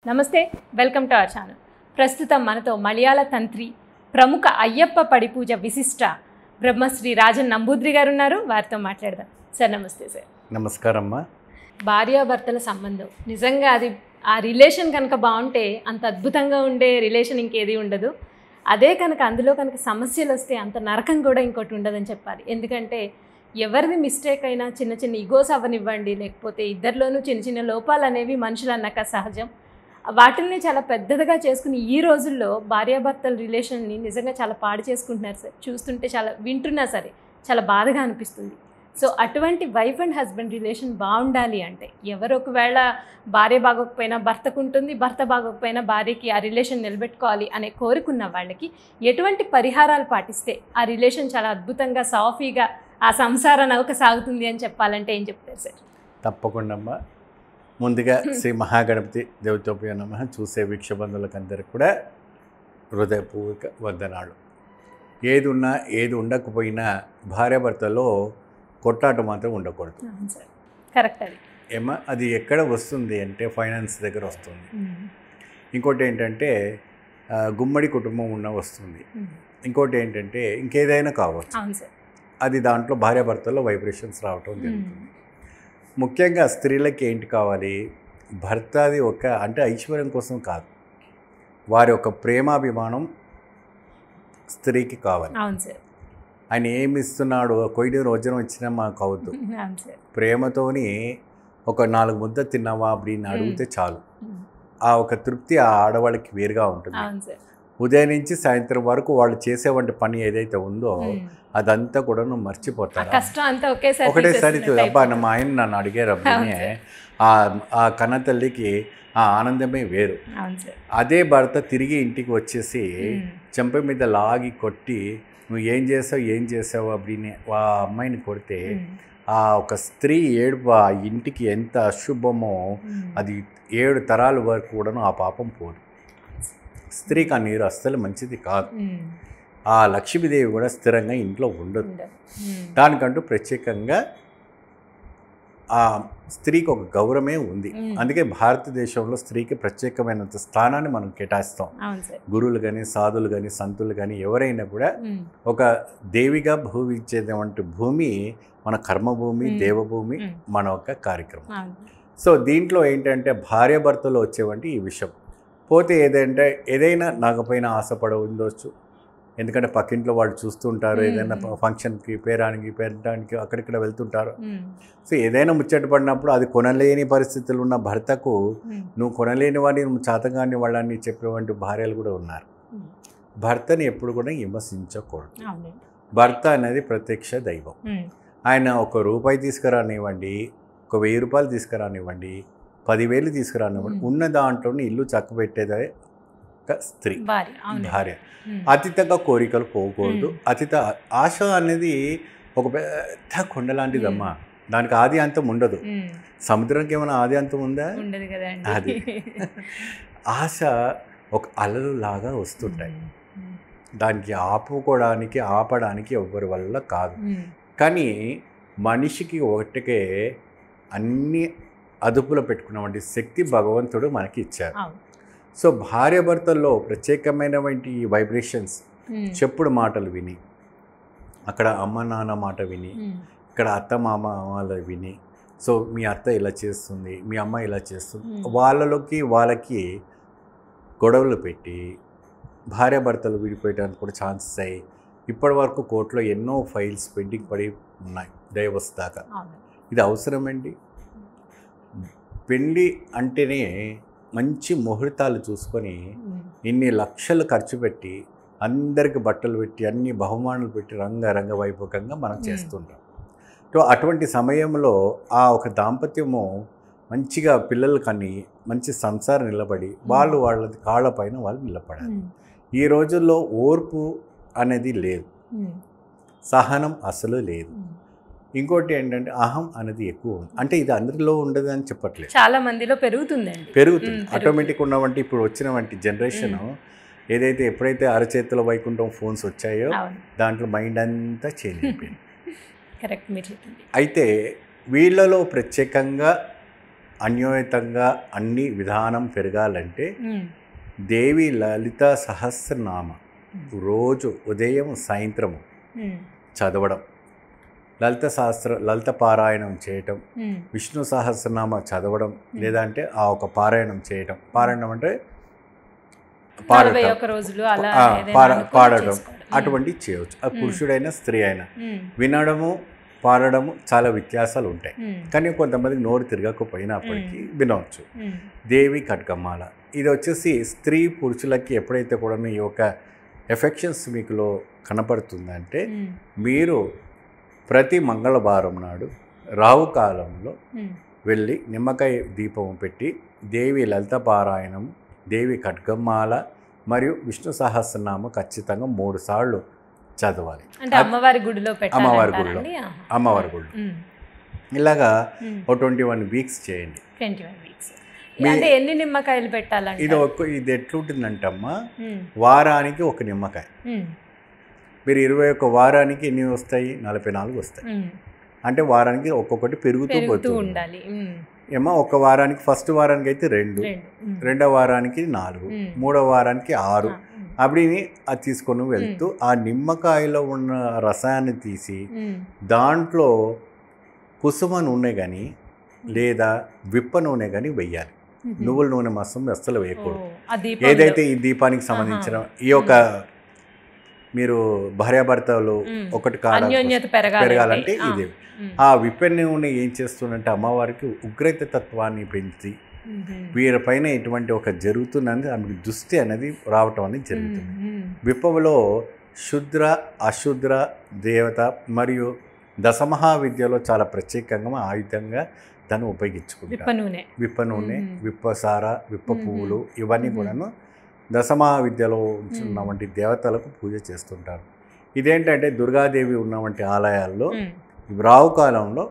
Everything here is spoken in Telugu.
నమస్తే, వెల్కమ్ టు అవర్ ఛానల్. ప్రస్తుతం మనతో మలయాళ తంత్రి, ప్రముఖ అయ్యప్ప పడి పూజ విశిష్ట బ్రహ్మశ్రీ రాజన్ నంబూద్రి గారు ఉన్నారు. వారితో మాట్లాడదాం. సార్ నమస్తే. సార్ నమస్కారం అమ్మా. భార్యాభర్తల సంబంధం నిజంగా అది ఆ రిలేషన్ కనుక బాగుంటే అంత అద్భుతంగా ఉండే రిలేషన్ ఇంకేది ఉండదు. అదే కనుక అందులో కనుక సమస్యలు వస్తే అంత నరకం కూడా ఇంకోటి ఉండదని చెప్పాలి. ఎందుకంటే ఎవరిది మిస్టేక్ అయినా చిన్న చిన్న ఈగోస్ అవ్వనివ్వండి, లేకపోతే ఇద్దరిలోనూ చిన్న చిన్న లోపాలు అనేవి మనుషులు అన్నాక సహజం. వాటిని చాలా పెద్దదిగా చేసుకుని ఈ రోజుల్లో భార్యాభర్తల రిలేషన్ని నిజంగా చాలా పాడు చేసుకుంటున్నారు సార్. చూస్తుంటే చాలా వింటున్నా సరే చాలా బాధగా అనిపిస్తుంది. సో అటువంటి వైఫ్ అండ్ హస్బెండ్ రిలేషన్ బాగుండాలి అంటే ఎవరు ఒకవేళ భార్య బాగోకపోయినా భర్తకు ఉంటుంది, భర్త బాగోకపోయినా భార్యకి ఆ రిలేషన్ నిలబెట్టుకోవాలి అనే కోరుకున్న వాళ్ళకి ఎటువంటి పరిహారాలు పాటిస్తే ఆ రిలేషన్ చాలా అద్భుతంగా సాఫీగా ఆ సంసార నౌక సాగుతుంది అని చెప్పాలంటే ఏం చెప్తారు సార్? తప్పకుండా అమ్మా. ముందుగా శ్రీ మహాగణపతి దేవతోపయ నమః. చూసే వీక్షబంధువులకు అందరికి కూడా హృదయపూర్వక వందనాలు. ఏది ఉన్నా ఏది ఉండకపోయినా భార్యాభర్తలో కొట్లాట మాత్రం ఉండకూడదు. కరెక్ట్. అది ఏమా అది ఎక్కడ వస్తుంది అంటే ఫైనాన్స్ దగ్గర వస్తుంది. ఇంకోటి ఏంటంటే గుమ్మడి కుటుంబం ఉన్న వస్తుంది. ఇంకోటి ఏంటంటే ఇంకేదైనా కావచ్చు. అది దాంట్లో భార్యాభర్తల్లో వైబ్రేషన్స్ రావటం జరుగుతుంది. ముఖ్యంగా స్త్రీలకి ఏంటి కావాలి? భర్తది ఒక అంటే ఐశ్వర్యం కోసం కాదు, వారి యొక్క ప్రేమాభిమానం స్త్రీకి కావాలి. ఆయన ఏమి ఇస్తున్నాడు, కొయ్యి రోజున ఇచ్చినా మాకు అవద్దు. ప్రేమతోని ఒక 4 ముద్ద తిన్నావా அப்படின்னு అడిగితే చాలు. ఆ ఒక తృప్తి ఆ ఆడవాళ్ళకి వేరుగా ఉంటుంది. ఉదయం నుంచి సాయంత్రం వరకు వాళ్ళు చేసేవంటి పని ఏదైతే ఉందో అదంతా కూడా నువ్వు మర్చిపోతారు. ఒకటేసారి అబ్బా మా ఆయన నన్ను అడిగారు అబ్బనే ఆ కన్న తల్లికి ఆ ఆనందమే వేరు. అదే భర్త తిరిగి ఇంటికి వచ్చేసి చెంప మీద లాగి కొట్టి నువ్వు ఏం చేసావు அப்படின்னு ఆ అమ్మాయిని కొడితే ఆ ఒక స్త్రీ ఏడుపు ఆ ఇంటికి ఎంత అశుభమో అది 7 తరాల వరకు కూడాను ఆ పాపం పోదు. స్త్రీకి ఆ నీరు అస్సలు మంచిది కాదు. ఆ లక్ష్మీదేవి కూడా స్థిరంగా ఇంట్లో ఉండదు. దానికంటూ ప్రత్యేకంగా ఆ స్త్రీకి ఒక గౌరవమే ఉంది. అందుకే భారతదేశంలో స్త్రీకి ప్రత్యేకమైనంత స్థానాన్ని మనం కేటాయిస్తాం. గురువులు కానీ సాధువులు కానీ సంతులు కానీ ఎవరైనా కూడా ఒక దేవిగా భావించేటువంటి భూమి మన కర్మభూమి, దేవభూమి, మన ఒక కార్యక్రమం. సో దీంట్లో ఏంటంటే భార్యాభర్తలో వచ్చేవంటి ఈ విషయం పోతే ఏదైనా నాగపైన ఆశపడ ఉండొచ్చు. ఎందుకంటే పక్కింట్లో వాళ్ళు చూస్తుంటారు, ఏదైనా ఫంక్షన్కి పేరడానికి అక్కడిక్కడ వెళ్తుంటారు. సో ఏదైనా ముచ్చట పడినప్పుడు అది కొనలేని పరిస్థితులు ఉన్న భర్తకు నువ్వు కొనలేని వాడిని, నువ్వు చేతగాని వాళ్ళని చెప్పేవంటి భార్యలు కూడా ఉన్నారు. భర్తని ఎప్పుడు కూడా విమర్శించకూడదు. భర్త అనేది ప్రత్యక్ష దైవం. ఆయన ₹1 తీసుకురానివ్వండి, ఒక 1000 రూపాయలు తీసుకురానివ్వండి, 10,000 తీసుకురానివ్వండి, ఉన్న దాంట్లోనే ఇల్లు చక్కబెట్టేదే ఒక స్త్రీ భార్య. అతితగా కోరికలు పోకూడదు. ఆశ అనేది ఒక పెద్ద కొండ లాంటిదమ్మా. దానికి ఆది అంతం ఉండదు. సముద్రానికి ఏమైనా ఆది అంతం ఉందా? అది ఆశ ఒక అలలు లాగా వస్తుంటాయి. దానికి ఆపడానికి ఎవరి వల్ల కాదు. కానీ మనిషికి ఒకటికే అన్ని అదుపులో పెట్టుకున్నటువంటి శక్తి భగవంతుడు మనకి ఇచ్చారు. సో భార్యాభర్తల్లో ప్రత్యేకమైనటువంటి వైబ్రేషన్స్, చెప్పుడు మాటలు విని, అక్కడ అమ్మ నాన్న మాట విని, ఇక్కడ అత్త మామ వాళ్ళ విని, సో మీ అత్త ఇలా చేస్తుంది, మీ అమ్మ ఇలా చేస్తుంది, వాళ్ళకి గొడవలు పెట్టి భార్యాభర్తలు విడిపోయడానికి కూడా ఛాన్సెస్ అయ్యి ఇప్పటి వరకు కోర్టులో ఎన్నో ఫైల్స్ పెండింగ్ పడి ఉన్నాయి డైవర్స్ దాకా. ఇది అవసరమండి? పెళ్ళి అంటేనే మంచి ముహూర్తాలు చూసుకొని ఇన్ని లక్షలు ఖర్చు పెట్టి అందరికి బట్టలు పెట్టి అన్ని బహుమానాలు పెట్టి రంగ వైభోగంగా మనం చేస్తుంటాం. సో అటువంటి సమయంలో ఆ ఒక దాంపత్యము మంచిగా పిల్లలు కని మంచి సంసారం నిలబడి వాళ్ళ కాళ్ళపైన వాళ్ళు నిలబడాలి. ఈ రోజుల్లో ఓర్పు అనేది లేదు, సహనం అసలు లేదు. ఇంకోటి ఏంటంటే అహం అనేది ఎక్కువ ఉంది. అంటే ఇది అందరిలో ఉండదు అని చెప్పట్లేదు, చాలా మందిలో పెరుగుతుంది. ఆటోమేటిక్ ఉన్నవంటి ఇప్పుడు వచ్చినవంటి జనరేషన్ ఏదైతే ఎప్పుడైతే అరచేతుల వైకుంఠం ఫోన్స్ వచ్చాయో దాంట్లో మైండ్ అంతా చేంజ్ అయిపోయింది. కరెక్ట్ మీరు చెప్పింది. అయితే వీళ్ళలో ప్రత్యేకంగా అన్యోన్యతంగా అన్ని విధానం పెరగాలంటే దేవి లలిత సహస్రనామ రోజు ఉదయం సాయంత్రము చదవడం, లలిత పారాయణం చేయటం, విష్ణు సహస్రనామ చదవడం, లేదంటే ఆ ఒక పారాయణం చేయటం. పారాయణం అంటే పాడటం, అటువంటివి చేయవచ్చు. అది పురుషుడైనా స్త్రీ అయినా. వినడము పాడడము చాలా వ్యత్యాసాలు ఉంటాయి, కానీ కొంతమందికి నోరు తిరగకపోయినప్పటికీ వినవచ్చు. దేవి ఖడ్గమాల ఇది వచ్చేసి స్త్రీ పురుషులకి ఎప్పుడైతే కూడా ఈ యొక్క ఎఫెక్షన్స్ మీకులో కనపడుతుందంటే మీరు ప్రతి మంగళవారం నాడు రాహుకాలంలో వెళ్ళి నిమ్మకాయ దీపం పెట్టి దేవి లలిత పారాయణం, దేవి ఖడ్గమాల మరియు విష్ణు సహస్రనామం ఖచ్చితంగా 3 సార్లు చదవాలి. అమ్మవారి గుడిలో అమ్మవారి గుడిలో ఇలాగా 21 వీక్స్ చేయండి. 21 వీక్స్ అంటే ఎన్ని నిమ్మకాయలు పెట్టాలంటే ఇది ఎట్లుంటుందంటమ్మా, వారానికి ఒక నిమ్మకాయ. మీరు 21 వారానికి ఎన్ని వస్తాయి? 44 వస్తాయి. అంటే వారానికి ఒక్కొక్కటి పెరుగుతూ ఉండాలి. ఏమో ఒక వారానికి ఫస్ట్ వారానికి అయితే 2, రెండవ వారానికి 4, మూడవ వారానికి 6 అప్పుడిని అది తీసుకొని వెళ్తూ ఆ నిమ్మకాయలో ఉన్న రసాన్ని తీసి దాంట్లో కుసుమ నూనె కానీ లేదా విప్ప నూనె కానీ వెయ్యాలి. నువ్వుల నూనె మాత్రం అస్సలు వేయకూడదు. ఏదైతే ఈ దీపానికి సంబంధించిన ఈ యొక్క మీరు భార్యాభర్తలు ఒకటి పెరగాలంటే ఇది. ఆ విప్ప నూనె ఏం చేస్తుందంటే అమ్మవారికి ఉగ్రత తత్వాన్ని పెంచి వీరిపైన ఎటువంటి ఒక జరుగుతుందని ఆమెకు దృష్టి అనేది రావటం అనేది జరుగుతుంది. విప్పలో శుద్ర అశుద్ర దేవత మరియు దశమహావిద్యలో చాలా ప్రత్యేకంగా ఆయుధంగా దాన్ని ఉపయోగించుకుంటారు. విప్ప నూనె, విప్పసార, విప్ప పువ్వులు ఇవన్నీ కూడాను దశమహావిద్యలో ఉన్నటువంటి దేవతలకు పూజ చేస్తుంటారు. ఇదేంటంటే దుర్గాదేవి ఉన్నటువంటి ఆలయాల్లో రాహుకాలంలో